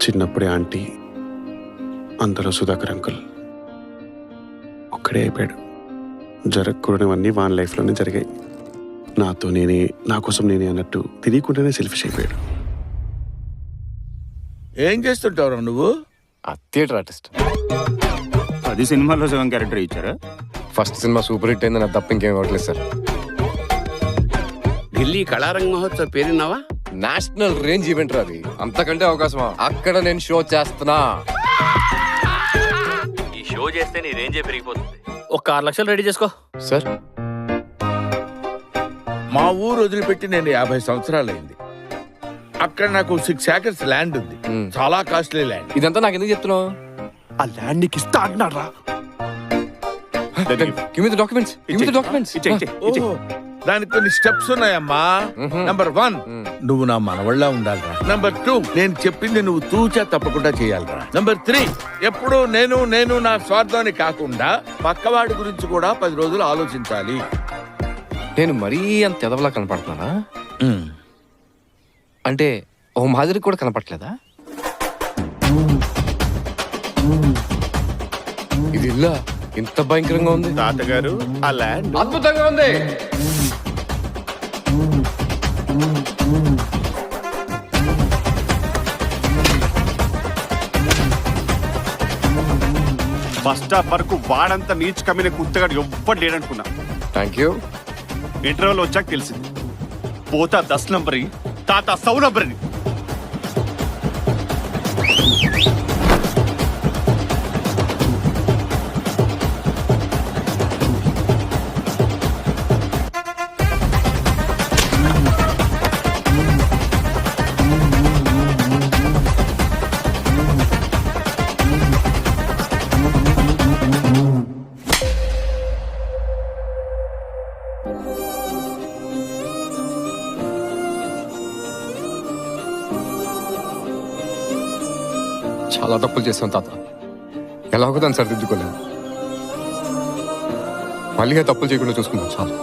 చిన్నప్పుడే ఆంటీ, అంతలో సుధాకర్ అంకుల్. ఒక్కడే అయిపోయాడు. జరగకూడనివన్నీ వాన్ లైఫ్లోనే జరిగాయి. నాతో నేనే, నా కోసం నేనే అన్నట్టు తెలియకుండానే సెల్ఫిష్ అయిపోయాడు. ఏం చేస్తుంటావు నువ్వు? Theatre artist. 10 సినిమాల్లో సగం క్యారెక్టర్ ఇచ్చారా? ఫస్ట్ సినిమా సూపర్ హిట్ అయింది, నాకు తప్ప ఇంకేం అవ్వట్లేదు సార్. ఢిల్లీ కళారంగ మహోత్సవ్ పేరున్నావా? నేషనల్ రేంజ్ ఈవెంట్ అది. అంతకంటే అవకాశమా? అక్కడ నేను షో చేస్తున్నా. ఈ షో చేస్తే నీ రేంజే పెరిగిపోతుంది. ఒక 6 లక్షలు రెడీ చేసుకో సార్. మా ఊరు వదిలిపెట్టి నేను 50 సంవత్సరాలైంది. అక్కడ నాకు 6 acres ల్యాండ్ ఉంది. చాలా కాస్ట్లీ ల్యాండ్. ఇదంతా నాకు ఎందుకు చెప్తున్నావు? ఆ ల్యాండ్ నీకు ఇస్తా అంటున్నారా? డాక్యుమెంట్స్. ఓహో, దానికి కొన్ని స్టెప్స్ ఉన్నాయమ్మా. నంబర్ 1, నువ్వు నా మనవళ్ళ ఉండాలిరా. నంబర్ 2, నేను చెప్పింది నువ్వు తూచా తప్పకుండా చేయాలిరా. నంబర్ 3, ఎప్పుడు నేను నా స్వార్థాన్ని కాకుండా పక్కవాడి గురించి కూడా 10 రోజులు ఆలోచించాలి. నేను మరీ అంత ఎదవలా కనపడుతున్నానా? అంటే ఓ మాదిరి కూడా కనపడలేదా? ఇది ఇల్లా ఇంత భయంకరంగా ఉంది? తాతగారు, ఆ ల్యాండ్ అద్భుతంగా ఉంది. బస్ స్టాప్ వరకు వాడంత నీచ్ కమ్మిన కుత్తగాడు ఎవ్వడు లేడనుకున్నా. Thank you. ఇంటర్వ్యూలో వచ్చాక తెలిసింది, పోతా 10 నంబరి, తాత 100 నంబరిని. చాలా తప్పులు చేస్తాం తాత. ఎలాగో దాన్ని సరిదిద్దుకోలేము. మళ్ళీ తప్పులు చేయకుండా చూసుకుందాం చాలు.